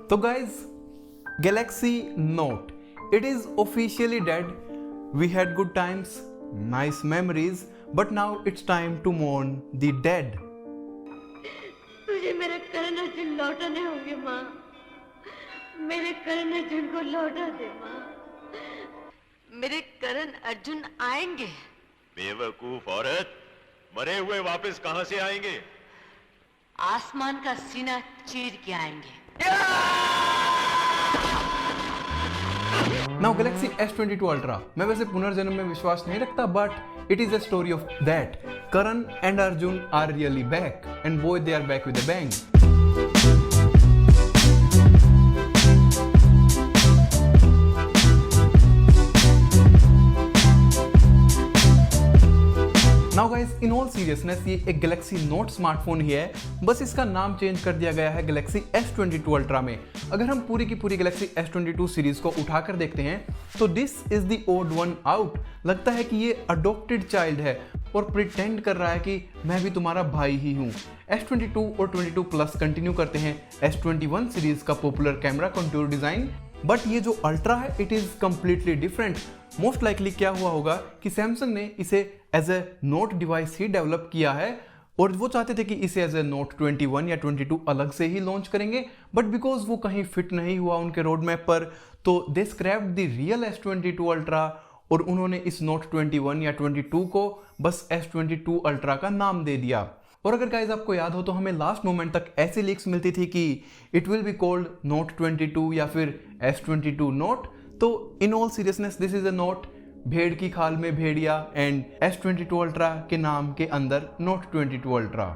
तो guys, Galaxy Note, it is officially dead. We had good times, nice memories, but now it's time to mourn the dead. तुझे मेरा करण अर्जुन लौटाने होंगे माँ। मेरे करण अर्जुन को लौटा दे माँ। मेरे करण अर्जुन आएंगे। बेवकूफ औरत, मरे हुए वापस कहां से आएंगे? आसमान का सीना चीर के आएंगे। Now Galaxy S22 Ultra, मैं वैसे पुनर्जन्म में विश्वास नहीं रखता, but it is a story of that. Karan and Arjun are really back, and boy they are back with a bang. Now guys, in all seriousness, ये एक Galaxy Note स्मार्टफोन ही है, बस इसका नाम चेंज कर दिया गया है Galaxy S22 Ultra में। अगर हम पूरी की पूरी Galaxy S22 सीरीज को उठाकर देखते हैं तो this is the odd one out. लगता है कि ये अडॉप्टेड चाइल्ड है और प्रिटेंड कर रहा है कि मैं भी तुम्हारा भाई ही हूँ। S22 और 22 प्लस कंटिन्यू करते हैं S21 सीरीज का popular camera contour design, but ये जो अल्ट्रा है it is completely different. Most likely क्या हुआ होगा कि सैमसंग ने इसे एज ए नोट डिवाइस ही डेवलप किया है और वो चाहते थे कि इसे एज ए नोट 21 या 22 अलग से ही लॉन्च करेंगे, बट बिकॉज वो कहीं फिट नहीं हुआ उनके रोड मैप पर, तो they scrapped the real S22 ultra और उन्होंने इस नोट 21 या 22 को बस S22 अल्ट्रा का नाम दे दिया। और अगर गाइज आपको याद हो तो हमें लास्ट मोमेंट तक ऐसी लीक्स मिलती थी कि it will be called note 22 या फिर S22 नोट। तो in all seriousness this is a note, भेड़ की खाल में भेड़िया, एंड S22 अल्ट्रा के नाम के अंदर note 22 ultra.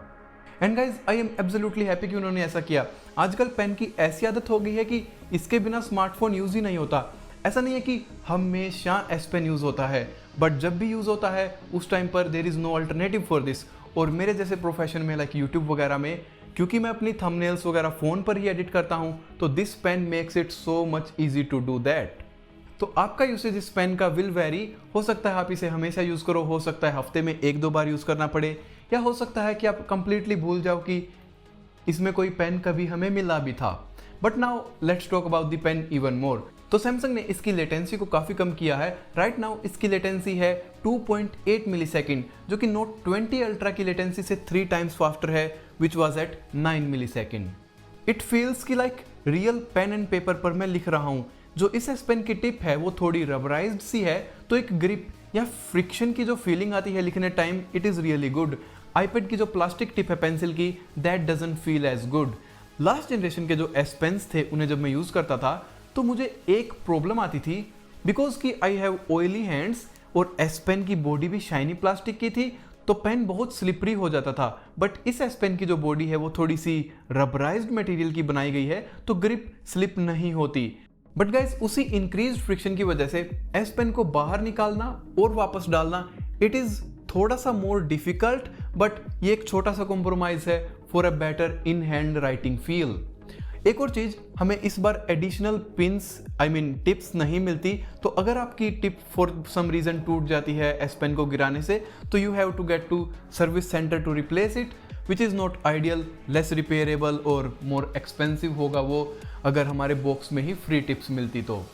And guys I am absolutely happy कि उन्होंने ऐसा किया। आजकल पेन की ऐसी आदत हो गई है कि इसके बिना स्मार्टफोन यूज ही नहीं होता। ऐसा नहीं है कि हमेशा S पेन यूज होता है, बट जब भी यूज होता है उस टाइम पर there is no alternative for this. और मेरे जैसे प्रोफेशन में लाइक यूट्यूब वगैरह में, क्योंकि मैं अपनी थंबनेल्स वगैरह फ़ोन पर ही एडिट करता हूँ, तो this pen makes it so much easy to do that. तो आपका यूसेज इस पेन का विल वेरी, हो सकता है आप इसे हमेशा यूज़ करो, हो सकता है हफ्ते में 1-2 बार यूज़ करना पड़े, या हो सकता है कि आप कंप्लीटली भूल जाओ कि इसमें कोई पेन कभी हमें मिला भी था। But now let's talk about the pen even more. तो सैमसंग ने इसकी लेटेंसी को काफ़ी कम किया है। राइट नाउ इसकी लेटेंसी है 2.8 मिलीसेकंड, जो कि नोट 20 अल्ट्रा की लेटेंसी से 3 टाइम्स फास्टर है, which was at 9 millisecond. It feels की like real pen and paper पर मैं लिख रहा हूँ। जो इस एस पेन की टिप है वो थोड़ी रबराइज्ड सी है, तो एक ग्रिप या फ्रिक्शन की जो फीलिंग आती है लिखने time, it is really good. IPad की जो प्लास्टिक टिप है पेंसिल की, that doesn't feel as good. Last generation के जो एस पेन्स थे उन्हें जब मैं यूज़ करता था तो मुझे एक प्रॉब्लम आती थी, बिकॉज कि आई हैव ऑयली हैंड्स और एस पेन की बॉडी भी शाइनी प्लास्टिक की थी, तो पेन बहुत स्लिपरी हो जाता था। बट इस एस पेन की जो बॉडी है वो थोड़ी सी रबराइज्ड मटेरियल की बनाई गई है, तो ग्रिप स्लिप नहीं होती। बट गाइस उसी इंक्रीज फ्रिक्शन की वजह से एस पेन को बाहर निकालना और वापस डालना, इट इज थोड़ा सा मोर डिफिकल्ट, बट ये एक छोटा सा कॉम्प्रोमाइज है for a better in hand writing feel. एक और चीज, हमें इस बार एडिशनल पिंस टिप्स नहीं मिलती, तो अगर आपकी टिप फॉर सम रीजन टूट जाती है एस पेन को गिराने से, तो you have to get to service centre to replace it, which is not ideal, less repairable और मोर एक्सपेंसिव होगा वो अगर हमारे बॉक्स में ही फ्री टिप्स मिलती तो।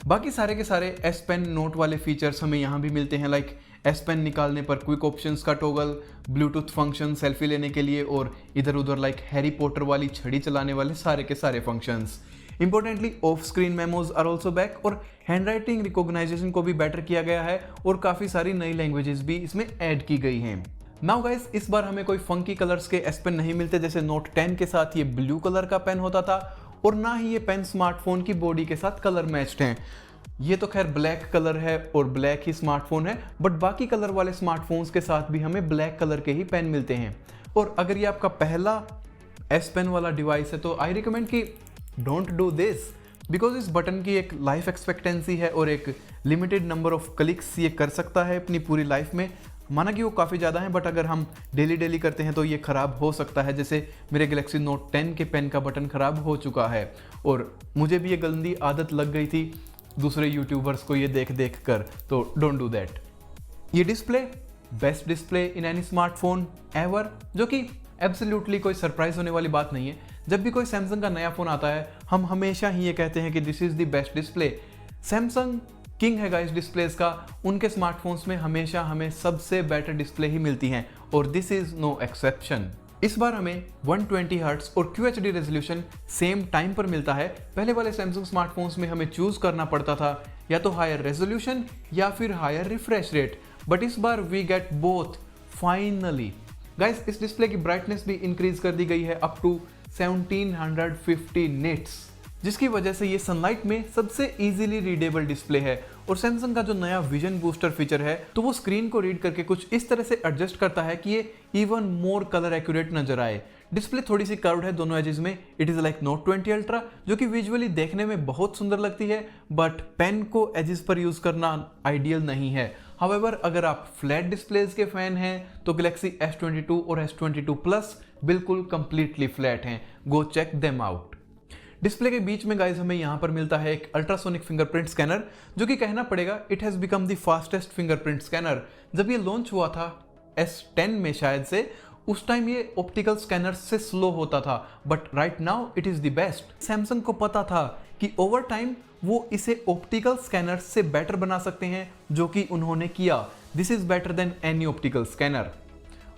बाकी सारे के सारे एस पेन नोट वाले फीचर्स हमें यहाँ भी मिलते हैं, लाइक एस पेन निकालने पर क्विक ऑप्शंस का टॉगल, ब्लूटूथ फंक्शन सेल्फी लेने के लिए, और इधर उधर लाइक हैरी पॉटर वाली छड़ी चलाने वाले सारे के सारे functions. Importantly off screen memos are also back, और हैंड राइटिंग रिकॉग्नाइजेशन को भी बेटर किया गया है और काफ़ी सारी नई लैंग्वेजेस भी इसमें ऐड की गई हैं। नाउ गाइस इस बार हमें कोई फंकी कलर्स के एस पेन नहीं मिलते, जैसे नोट 10 के साथ ये ब्लू कलर का पेन होता था, और ना ही ये पेन स्मार्टफोन की बॉडी के साथ कलर मैच्ड हैं। ये तो खैर ब्लैक कलर है और ब्लैक ही स्मार्टफोन है, बट बाकी कलर वाले स्मार्टफोन्स के साथ भी हमें ब्लैक कलर के ही पेन मिलते हैं। और अगर ये आपका पहला एस पेन वाला डिवाइस है तो आई रिकमेंड कि डोंट डू दिस, बिकॉज इस बटन की एक लाइफ एक्सपेक्टेंसी है और एक लिमिटेड नंबर ऑफ क्लिक्स ये कर सकता है अपनी पूरी लाइफ में। माना कि वो काफ़ी ज़्यादा है, बट अगर हम डेली करते हैं तो ये ख़राब हो सकता है। जैसे मेरे गैलेक्सी नोट 10 के पेन का बटन ख़राब हो चुका है, और मुझे भी ये गंदी आदत लग गई थी दूसरे यूट्यूबर्स को ये देख कर, तो डोंट डू दैट। ये display best display in any smartphone ever, जो कि एब्सोल्युटली कोई सरप्राइज होने वाली बात नहीं है। जब भी कोई सैमसंग का नया फोन आता है हम हमेशा ही ये कहते हैं कि this is the best display. Samsung king है गाइस डिस्प्लेस का, उनके स्मार्टफोन्स में हमेशा हमें सबसे बेटर डिस्प्ले ही मिलती हैं और दिस इज नो एक्सेप्शन। इस बार हमें 120 हर्ट्ज और QHD रेजोल्यूशन सेम टाइम पर मिलता है। पहले वाले सैमसंग स्मार्टफोन्स में हमें चूज करना पड़ता था या तो हायर रेजोल्यूशन या फिर हायर रिफ्रेश रेट, बट इस बार we get both finally. Guys इस डिस्प्ले की ब्राइटनेस भी इंक्रीज कर दी गई है अप टू 1750 निट्स, जिसकी वजह से ये सनलाइट में सबसे इजीली रीडेबल डिस्प्ले है। और सैमसंग का जो नया विजन बूस्टर फीचर है तो वो स्क्रीन को रीड करके कुछ इस तरह से एडजस्ट करता है कि ये इवन मोर कलर एक्यूरेट नजर आए। डिस्प्ले थोड़ी सी कर्व्ड है दोनों एजेस में। It is like note 20 ultra जो कि विजुअली देखने में बहुत सुंदर लगती है, बट पेन को एजेस पर यूज करना आइडियल नहीं है। हाउएवर अगर आप फ्लैट डिस्प्लेज के फैन हैं तो गैलेक्सी S22 और S22 प्लस बिल्कुल कंप्लीटली फ्लैट हैं। Go check them out. Display के बीच में गाइज हमें यहाँ पर मिलता है एक अल्ट्रासोनिक फिंगरप्रिंट स्कैनर, जो कि कहना पड़ेगा it has become the fastest fingerprint scanner. जब ये लॉन्च हुआ था S10 में शायद से, उस टाइम ये ऑप्टिकल स्कैनर से स्लो होता था, but right now it is the best. Samsung को पता था कि ओवर टाइम वो इसे ऑप्टिकल स्कैनर से बेटर बना सकते हैं, जो कि उन्होंने किया। This is better than any optical scanner.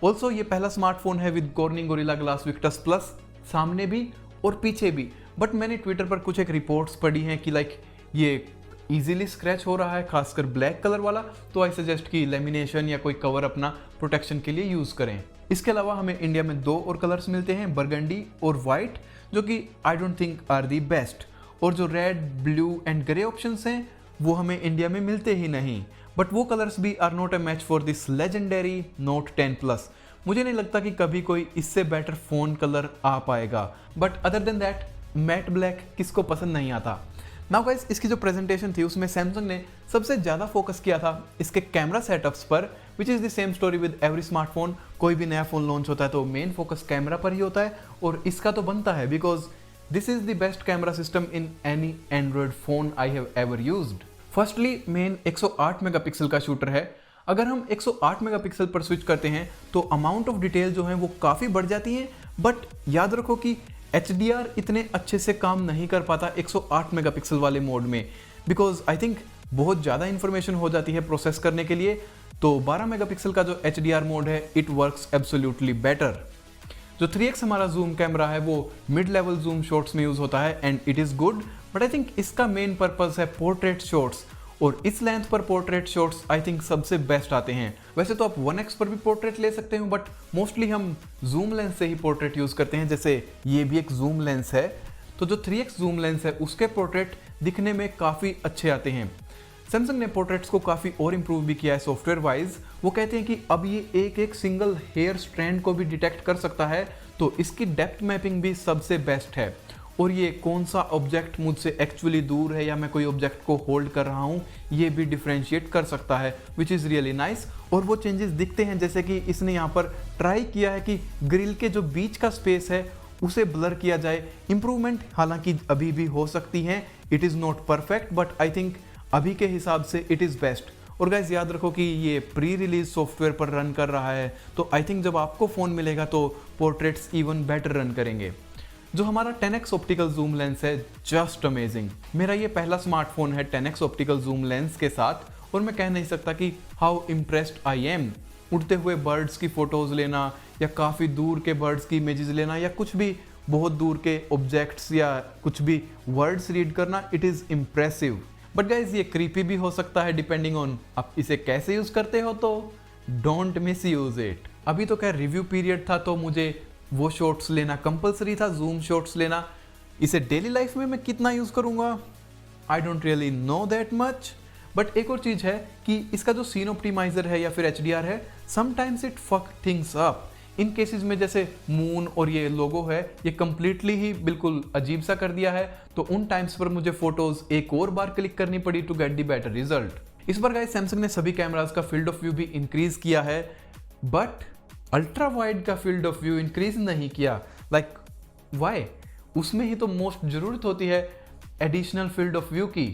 Also ये पहला स्मार्टफोन है with cornering gorilla glass Victus plus, सामने भी और पीछे भी। बट मैंने ट्विटर पर कुछ एक रिपोर्ट्स पढ़ी हैं कि लाइक ये इजीली स्क्रैच हो रहा है, खासकर ब्लैक कलर वाला, तो आई सजेस्ट कि लेमिनेशन या कोई कवर अपना प्रोटेक्शन के लिए यूज करें। इसके अलावा हमें इंडिया में 2 और कलर्स मिलते हैं, बरगंडी और वाइट, जो कि I don't think are the best. और जो red, blue and grey options हैं वो हमें इंडिया में मिलते ही नहीं, बट वो कलर्स भी are not a match for this legendary note 10 plus. मुझे नहीं लगता कि कभी कोई इससे बेटर फोन कलर आ पाएगा, but other than that matte black किसको पसंद नहीं आता। नाउ गाइस इसकी जो प्रेजेंटेशन थी उसमें सैमसंग ने सबसे ज़्यादा फोकस किया था इसके कैमरा सेटअप्स पर, which is the same story with every smartphone. कोई भी नया फोन लॉन्च होता है तो मेन फोकस कैमरा पर ही होता है, और इसका तो बनता है because this is the best camera system in any Android phone I have ever used. Firstly main 108 megapixel का शूटर है। अगर हम 108 मेगापिक्सल पर स्विच करते हैं तो अमाउंट ऑफ डिटेल जो है वो काफ़ी बढ़ जाती है, बट याद रखो कि HDR इतने अच्छे से काम नहीं कर पाता 108 मेगापिक्सल वाले मोड में, बिकॉज आई थिंक बहुत ज़्यादा इंफॉर्मेशन हो जाती है प्रोसेस करने के लिए। तो 12 मेगापिक्सल का जो HDR मोड है इट वर्क्स एब्सोल्युटली बेटर। जो 3x हमारा जूम कैमरा है वो मिड लेवल जूम शॉट्स में यूज होता है and it is good, but I think इसका मेन पर्पस है पोर्ट्रेट शॉट्स, और इस लेंथ पर पोर्ट्रेट शॉट्स आई थिंक सबसे बेस्ट आते हैं। वैसे तो आप 1x पर भी पोर्ट्रेट ले सकते हो, बट मोस्टली हम जूम लेंस से ही पोर्ट्रेट यूज़ करते हैं। जैसे ये भी एक जूम लेंस है, तो जो 3x जूम लेंस है उसके पोर्ट्रेट दिखने में काफ़ी अच्छे आते हैं। सैमसंग ने पोर्ट्रेट्स को काफ़ी और इम्प्रूव भी किया है सॉफ्टवेयर वाइज। वो कहते हैं कि अब ये एक एक सिंगल हेयर स्ट्रैंड को भी डिटेक्ट कर सकता है, तो इसकी डेप्थ मैपिंग भी सबसे बेस्ट है। और ये कौन सा ऑब्जेक्ट मुझसे एक्चुअली दूर है या मैं कोई ऑब्जेक्ट को होल्ड कर रहा हूँ ये भी डिफ्रेंशिएट कर सकता है, विच इज़ रियली नाइस। और वो चेंजेस दिखते हैं, जैसे कि इसने यहाँ पर ट्राई किया है कि ग्रिल के जो बीच का स्पेस है उसे ब्लर किया जाए। इम्प्रूवमेंट हालांकि अभी भी हो सकती है, it is not perfect, but I think अभी के हिसाब से इट इज़ बेस्ट। और गाइज याद रखो कि ये प्री रिलीज सॉफ्टवेयर पर रन कर रहा है, तो आई थिंक जब आपको फ़ोन मिलेगा तो पोर्ट्रेट्स इवन बेटर रन करेंगे। जो हमारा 10x ऑप्टिकल जूम लेंस है जस्ट अमेजिंग। मेरा ये पहला स्मार्टफोन है 10x ऑप्टिकल जूम लेंस के साथ, और मैं कह नहीं सकता कि हाउ इम्प्रेस्ड आई एम। उड़ते हुए बर्ड्स की फ़ोटोज़ लेना या काफ़ी दूर के बर्ड्स की इमेजेस लेना या कुछ भी बहुत दूर के ऑब्जेक्ट्स या कुछ भी वर्ड्स रीड करना, it is impressive. But guys ये क्रीपी भी हो सकता है डिपेंडिंग ऑन आप इसे कैसे यूज़ करते हो, तो डोंट मिस यूज इट। अभी तो क्या रिव्यू पीरियड था तो मुझे वो शॉट्स लेना कंपलसरी था, जूम शॉट्स लेना। इसे डेली लाइफ में मैं कितना यूज़ करूँगा I don't really know that much. But एक और चीज़ है कि इसका जो सीन ऑप्टिमाइजर है या फिर HDR है, sometimes it fuck things up. In cases में जैसे मून और ये लोगो है ये कंप्लीटली ही बिल्कुल अजीब सा कर दिया है, तो उन टाइम्स पर मुझे फोटोज एक और बार क्लिक करनी पड़ी to get the better result. इस बार गाइस सैमसंग ने सभी कैमरास का फील्ड ऑफ व्यू भी इंक्रीज किया है, बट अल्ट्रा वाइड का फील्ड ऑफ व्यू इंक्रीज नहीं किया। Like why? उसमें ही तो मोस्ट जरूरत होती है एडिशनल फील्ड ऑफ व्यू की,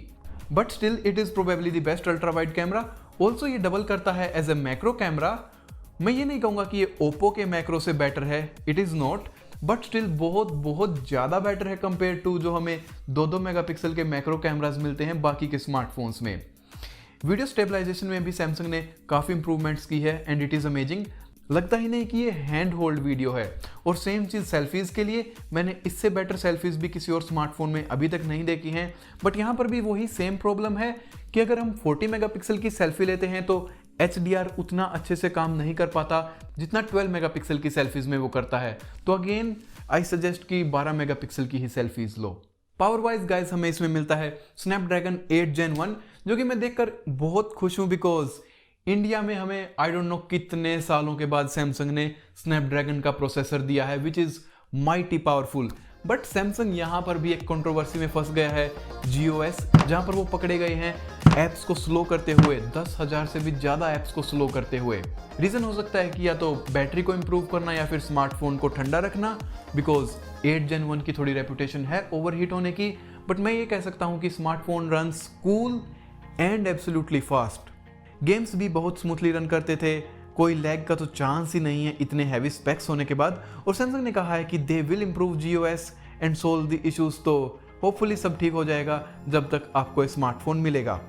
but still it is probably the best ultra wide camera. Also ये डबल करता है एज ए मैक्रो कैमरा, मैं ये नहीं कहूँगा कि ये ओप्पो के मैक्रो से बेटर है, it is not, but still बहुत बहुत ज़्यादा बेटर है कंपेयर टू जो हमें 2-2 मेगापिक्सल के मैक्रो कैमरास मिलते हैं बाकी के स्मार्टफोन्स में। वीडियो स्टेबलाइजेशन में भी सैमसंग ने काफ़ी इंप्रूवमेंट्स की है एंड इट इज़ अमेजिंग। लगता ही नहीं कि ये हैंड होल्ड वीडियो है। और सेम चीज़ सेल्फीज़ के लिए, मैंने इससे बेटर सेल्फीज़ भी किसी और स्मार्टफोन में अभी तक नहीं देखी हैं, बट यहाँ पर भी वही सेम प्रॉब्लम है कि अगर हम 40 मेगापिक्सल की सेल्फी लेते हैं तो HDR उतना अच्छे से काम नहीं कर पाता जितना 12 मेगापिक्सल की सेल्फीज़ में वो करता है। तो अगेन आई सजेस्ट कि 12 मेगापिक्सल की ही सेल्फीज़ लो। पावर वाइज गाइज हमें इसमें मिलता है स्नैपड्रैगन 8 Gen 1, जो कि मैं देखकर बहुत खुश हूँ बिकॉज इंडिया में हमें आई डोंट नो कितने सालों के बाद सैमसंग ने स्नैपड्रैगन का प्रोसेसर दिया है which is mighty powerful. But Samsung यहाँ पर भी एक कंट्रोवर्सी में फंस गया है GOS, जहाँ पर वो पकड़े गए हैं ऐप्स को स्लो करते हुए, 10,000 से भी ज़्यादा ऐप्स को स्लो करते हुए। रीज़न हो सकता है कि या तो बैटरी को इम्प्रूव करना या फिर स्मार्टफोन को ठंडा रखना, बिकॉज 8 Gen 1 की थोड़ी रेपुटेशन है ओवरहीट होने की। बट मैं ये कह सकता हूँ कि smartphone runs cool and absolutely fast. Games भी बहुत स्मूथली रन करते थे, कोई लैग का तो चांस ही नहीं है इतने हैवी स्पेक्स होने के बाद। और सैमसंग ने कहा है कि they will improve GOS and solve the issues, तो होपफुली सब ठीक हो जाएगा जब तक आपको स्मार्टफोन मिलेगा।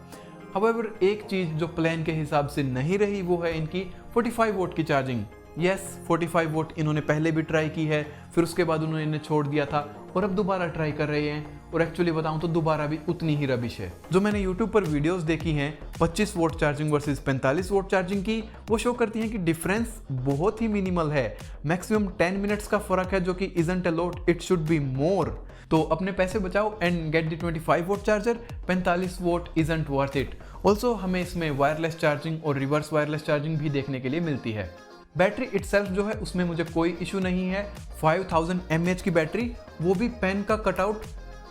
हाउएवर एक चीज़ जो प्लान के हिसाब से नहीं रही वो है इनकी 45 वोट की चार्जिंग। यस 45 वोट इन्होंने पहले भी ट्राई की है, फिर उसके बाद उन्होंने इन्हें छोड़ दिया था और अब दोबारा ट्राई कर रहे हैं। और एक्चुअली बताऊं तो दोबारा भी उतनी ही रबिश है। जो मैंने YouTube पर वीडियोस देखी हैं 25 vote charging versus 45 vote charging की, वो शो करती हैं कि डिफरेंस बहुत ही मिनिमल है। मैक्सिमम 10 मिनट्स का फर्क है, जो कि isn't a lot, it should be more. तो अपने पैसे बचाओ and get the 25 vote charger, 45 vote isn't worth it. Also हमें इसमें वायरलेस चार्जिंग और रिवर्स वायरलेस चार्जिंग भी देखने के लिए मिलती है। बैटरी इटसेल्फ जो है उसमें मुझे कोई इशू नहीं है। 5000 mAh की बैटरी, वो भी पेन का कटआउट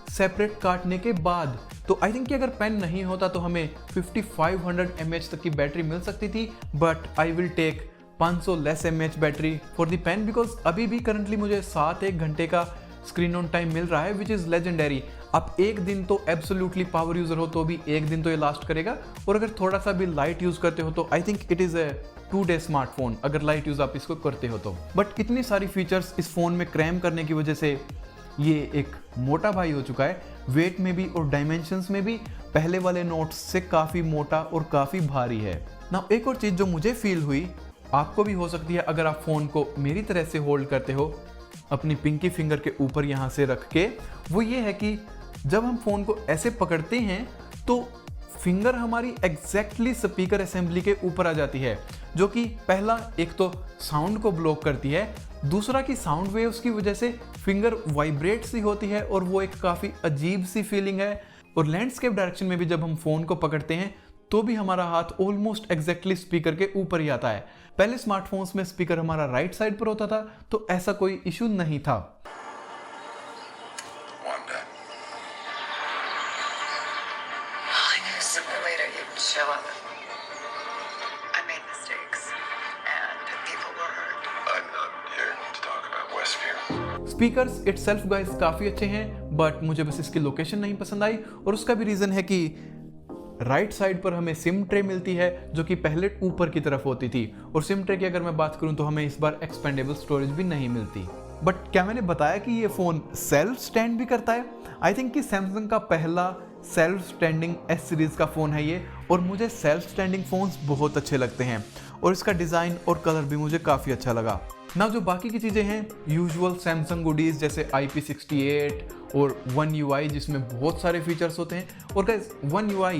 सेपरेट काटने के बाद। तो आई थिंक कि अगर पेन नहीं होता तो हमें 5500 mAh तक की बैटरी मिल सकती थी, but I will take 500 less mAh battery for the pen, because अभी भी करंटली मुझे 7-1 घंटे का स्क्रीन ऑन टाइम मिल रहा है विच इज़ लेजेंडरी। आप एक दिन तो एब्सोल्युटली पावर यूज़र हो तो भी एक दिन तो ये लास्ट करेगा, और अगर थोड़ा सा भी लाइट यूज़ करते हो तो I think it is a 2-day smartphone, अगर लाइट यूज़ आप इसको करते हो तो। बट इतनी सारी फीचर्स इस फ़ोन में क्रैम करने की वजह से ये एक मोटा भाई हो चुका है, वेट में भी और डायमेंशंस में भी पहले वाले नोट्स से काफ़ी मोटा और काफ़ी भारी है ना। एक और चीज़ जो मुझे फील हुई, आपको भी हो सकती है अगर आप फ़ोन को मेरी तरह से होल्ड करते हो अपनी पिंकी फिंगर के ऊपर यहाँ से रख के, वो ये है कि जब हम फ़ोन को ऐसे पकड़ते हैं तो फिंगर हमारी एग्जैक्टली स्पीकर असेंबली के ऊपर आ जाती है, जो कि पहला एक तो साउंड को ब्लॉक करती है, दूसरा कि साउंड वेव्स की वजह से फिंगर वाइब्रेट सी होती है और वो एक काफ़ी अजीब सी फीलिंग है। और लैंडस्केप डायरेक्शन में भी जब हम फ़ोन को पकड़ते हैं तो भी हमारा हाथ ऑलमोस्ट एग्जैक्टली स्पीकर के ऊपर ही आता है। पहले स्मार्टफोन्स में स्पीकर हमारा राइट साइड पर होता था तो ऐसा कोई इशू नहीं था। स्पीकर्स इटसेल्फ गाइस काफ़ी अच्छे हैं, बट मुझे बस इसकी लोकेशन नहीं पसंद आई, और उसका भी रीज़न है कि राइट साइड पर हमें सिम ट्रे मिलती है जो कि पहले ऊपर की तरफ होती थी, और सिम ट्रे की अगर मैं बात करूं तो हमें इस बार एक्सपेंडेबल स्टोरेज भी नहीं मिलती। बट क्या मैंने बताया कि ये फ़ोन सेल्फ स्टैंड भी करता है? आई थिंक कि सैमसंग का पहला सेल्फ स्टैंडिंग S सीरीज़ का फ़ोन है ये, और मुझे सेल्फ स्टैंडिंग फ़ोन्स बहुत अच्छे लगते हैं और इसका डिज़ाइन और कलर भी मुझे काफ़ी अच्छा लगा ना। जो बाकी की चीज़ें हैं यूजुअल सैमसंग गुडीज़ जैसे IP68 और One UI जिसमें बहुत सारे फीचर्स होते हैं, और guys One UI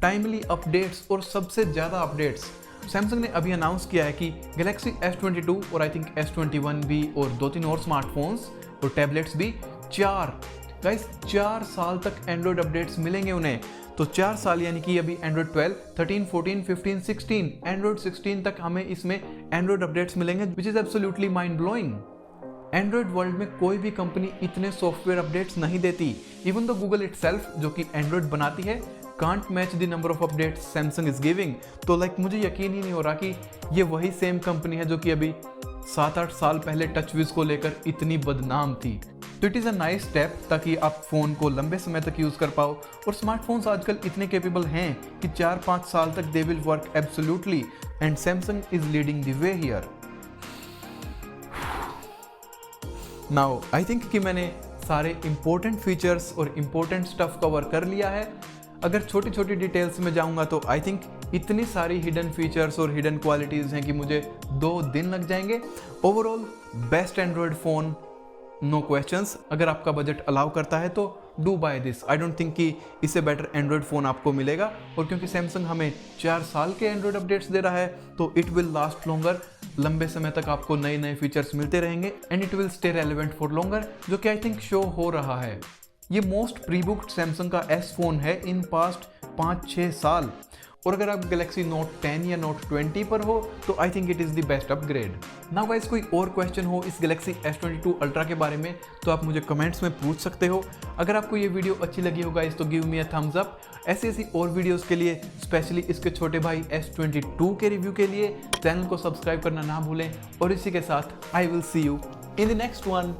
timely updates और सबसे ज़्यादा अपडेट्स सैमसंग ने अभी अनाउंस किया है कि गैलेक्सी S22 और आई थिंक S21 भी और 2-3 और स्मार्टफोन्स और टैबलेट्स भी 4 साल तक एंड्रॉयड अपडेट्स मिलेंगे उन्हें। तो 4 साल यानी कि अभी एंड्रॉयड 12, 13, 14, 15, 16, एंड्रॉयड 16 तक हमें इसमें एंड्रॉयड अपडेट्स मिलेंगे, which is absolutely mind blowing. Android world में कोई भी कंपनी इतने सॉफ्टवेयर अपडेट्स नहीं देती। इवन तो गूगल इटसेल्फ जो कि एंड्रॉयड बनाती है can't match the number of updates Samsung is giving. तो मुझे यकीन ही नहीं हो रहा कि ये वही सेम कंपनी है जो कि अभी 7-8 साल पहले टचविज को लेकर इतनी बदनाम थी। तो it is a nice step ताकि आप फ़ोन को लंबे समय तक यूज़ कर पाओ। और स्मार्टफोन्स आजकल इतने कैपेबल हैं कि 4-5 साल तक they will work absolutely, and Samsung is leading the way here. Now I think कि मैंने सारे इंपॉर्टेंट फीचर्स और इंपॉर्टेंट स्टफ कवर कर लिया है। अगर छोटी छोटी डिटेल्स में जाऊंगा तो आई थिंक इतनी सारी हिडन फीचर्स और हिडन क्वालिटीज़ हैं कि मुझे 2 दिन लग जाएंगे। Overall best Android phone, no questions. अगर आपका बजट अलाउ करता है तो do buy this. I don't think कि इससे बेटर एंड्रॉयड फ़ोन आपको मिलेगा। और क्योंकि सैमसंग हमें 4 साल के एंड्रॉयड अपडेट्स दे रहा है तो इट विल लास्ट लॉन्गर, लंबे समय तक आपको नए नए फीचर्स मिलते रहेंगे and it will stay relevant for longer, जो कि आई थिंक शो हो रहा है। ये मोस्ट प्री बुक्ड सैमसंग का एस फोन है इन पास्ट 5-6 साल। और अगर आप गैलेक्सी नोट 10 या नोट 20 पर हो तो I think it is the best upgrade. Now guys, कोई और क्वेश्चन हो इस गैलेक्सी S22 अल्ट्रा के बारे में तो आप मुझे कमेंट्स में पूछ सकते हो। अगर आपको ये वीडियो अच्छी लगी हो गाइस तो give me a thumbs up. ऐसी और वीडियोस के लिए, स्पेशली इसके छोटे भाई S22 के रिव्यू के लिए चैनल को सब्सक्राइब करना ना भूलें। और इसी के साथ I will see you in the next one.